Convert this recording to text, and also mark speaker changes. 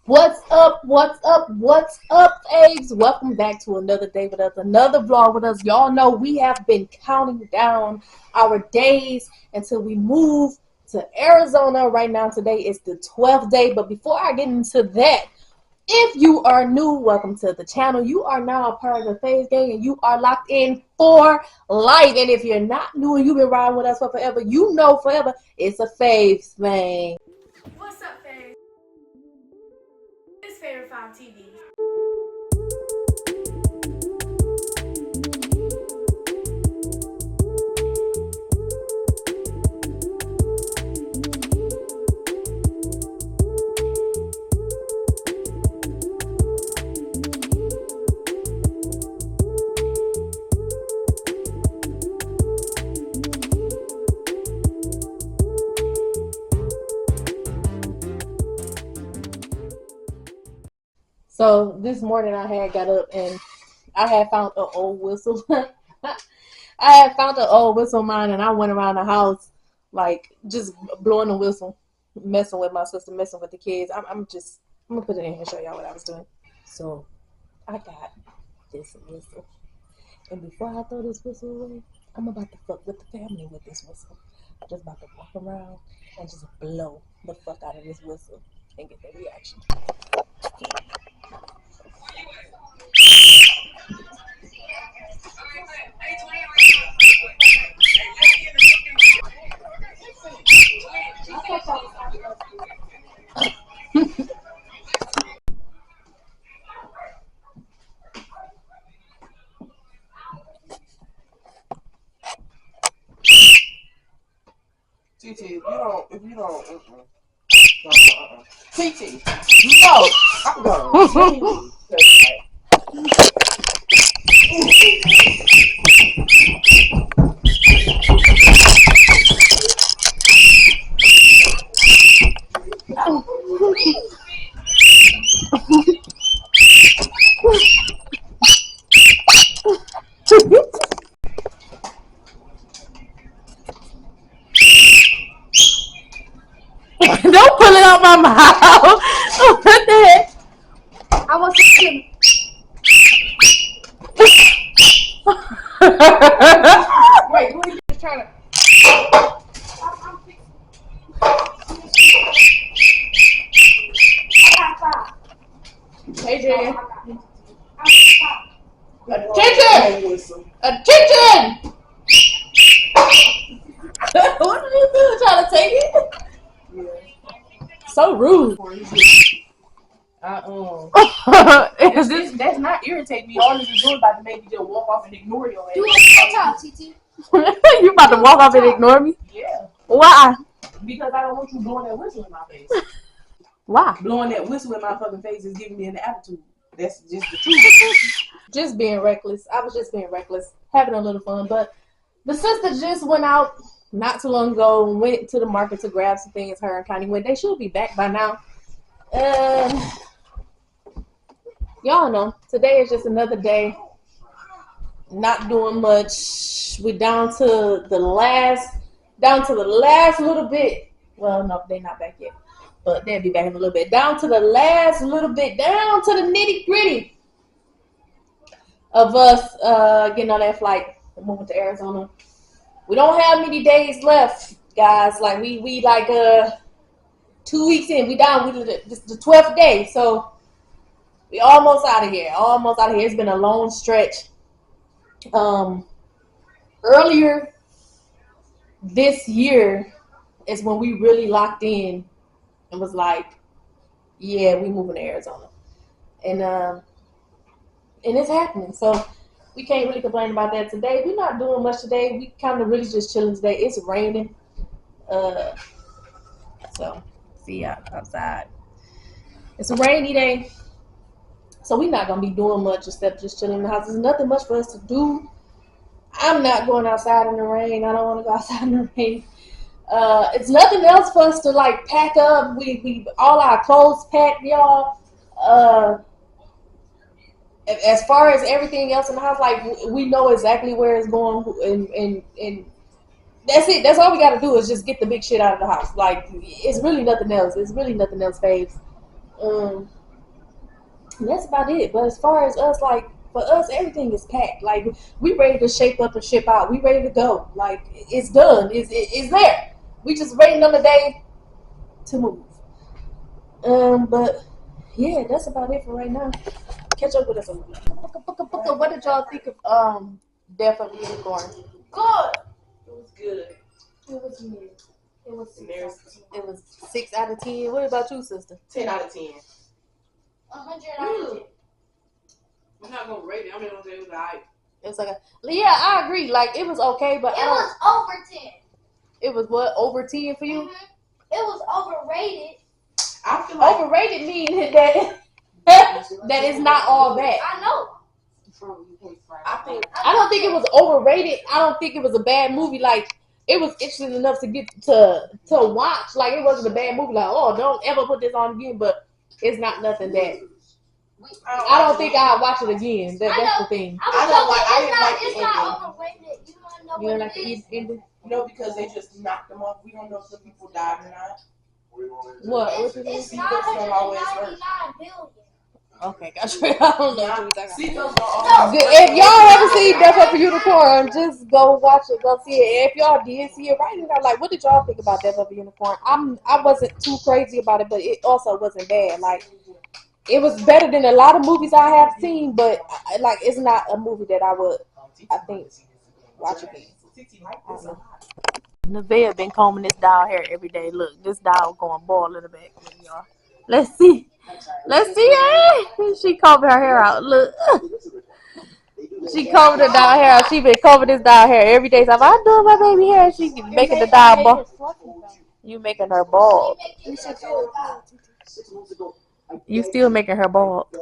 Speaker 1: What's up? What's up? What's up, Faves? Welcome back to another day with us, another vlog with us. Y'all know we have been counting down our days until we move to Arizona. Right now, today is the 12th day. But before I get into that, if you are new, welcome to the channel. You are now a part of the FAVZGANG and you are locked in for life. And if you're not new and you've been riding with us for forever, you know forever it's a Faves thing.
Speaker 2: What's up, Faves? It's Favorite 5 TV.
Speaker 1: So this morning I had got up and I had found an old whistle. I had found an old whistle of mine and I went around the house like just blowing the whistle, messing with my sister, messing with the kids. I'm gonna put it in here and show y'all what I was doing. So I got this whistle. And before I throw this whistle away, I'm about to fuck with the family with this whistle. I'm just about to walk around and just blow the fuck out of this whistle and get their reaction.
Speaker 3: TT, if you don't, TT, no, I'm going.
Speaker 1: Don't pull it out my mouth. What the heck?
Speaker 2: I want to
Speaker 3: Wait, who are you just trying to?
Speaker 1: Hey, Jen. Attention! Attention! What did you do? Trying to take it?
Speaker 3: Yeah.
Speaker 1: So rude.
Speaker 3: That's not irritate me. All this is doing about to make me just walk off and ignore your ass.
Speaker 2: do it top, TT.
Speaker 1: You about to walk off and ignore me?
Speaker 3: Yeah,
Speaker 1: Why?
Speaker 3: because I don't want you blowing that whistle in my face.
Speaker 1: Why?
Speaker 3: Blowing that whistle in my fucking face is giving me an attitude. That's just the truth.
Speaker 1: Just being reckless. I was just being reckless, having a little fun. But the sister just went out not too long ago, went to the market to grab some things. Her and Connie went. They should be back by now. Y'all know today is just another day. Not doing much. We're down to the last little bit. Well, no, they're not back yet, but they'll be back in a little bit. Down to the last little bit, down to the nitty gritty of us getting on that flight and moving to Arizona. We don't have many days left, guys. Like we like 2 weeks in. We down. This the 12th day, so we almost out of here. Almost out of here. It's been a long stretch. Earlier this year is when we really locked in and was like, yeah, we moving to Arizona, and it's happening. So we can't really complain about that today. We're not doing much today. We kind of really just chilling today. It's raining, so see ya outside. It's a rainy day, so we're not gonna be doing much except just chilling in the house. There's nothing much for us to do. I'm not going outside in the rain. I don't want to go outside in the rain. It's nothing else for us to like pack up. We all our clothes packed, y'all. As far as everything else in the house, like we know exactly where it's going, and that's it. That's all we got to do is just get the big shit out of the house. Like it's really nothing else. It's really nothing else, babes. And that's about it. But as far as us, like for us, everything is packed. Like we ready to shape up and ship out. We ready to go. Like it's done. It's there. We just waiting on the day to move. But yeah, that's about it for right now. Catch up with us. What did y'all think of Death of a Unicorn?
Speaker 3: Good. It was good.
Speaker 1: It was good. It was 6
Speaker 3: 6
Speaker 1: out of 10. What about you, sister?
Speaker 3: 10 out of 10.
Speaker 2: 100 out of 10.
Speaker 3: I'm not gonna rate it. I'm just gonna say it was alright.
Speaker 1: It was like yeah, I agree. Like it was okay, but
Speaker 2: It was over 10.
Speaker 1: it was what, over 10 for you?
Speaker 2: Mm-hmm. It was overrated.
Speaker 3: I feel like
Speaker 1: Overrated means that that is not all that.
Speaker 2: I know.
Speaker 1: I don't think it was overrated. I don't think it was a bad movie. Like it was interesting enough to get to watch. Like it wasn't a bad movie. Like, oh, don't ever put this on again. But it's not nothing that I don't think I'll watch it again. That's the thing.
Speaker 2: It's not overrated.
Speaker 1: You don't like the ending?
Speaker 3: no, because they just knocked them off. We don't know if the people died or not.
Speaker 1: What?
Speaker 2: It's
Speaker 3: Sequels don't always work.
Speaker 2: 999 billion.
Speaker 1: Okay, gotcha. I don't know what you're talking about.
Speaker 3: Sequels don't always work.
Speaker 1: If y'all haven't seen Death of a Unicorn, just go watch it, go see it. If y'all did see it, write it down. Like, what did y'all think about Death of a Unicorn? I wasn't too crazy about it, but it also wasn't bad. Like, it was better than a lot of movies I have seen, but like, it's not a movie that I would, I think, watch again. I don't know. Nevaeh been combing this doll hair every day. Look, this doll going bald in the back, y'all. Let's see. Let's see her. She combing her hair out. Look. She combing the doll hair out. She been combing this doll hair every day. So if I do my baby hair, she making the doll bald. You making her bald. You still making her bald.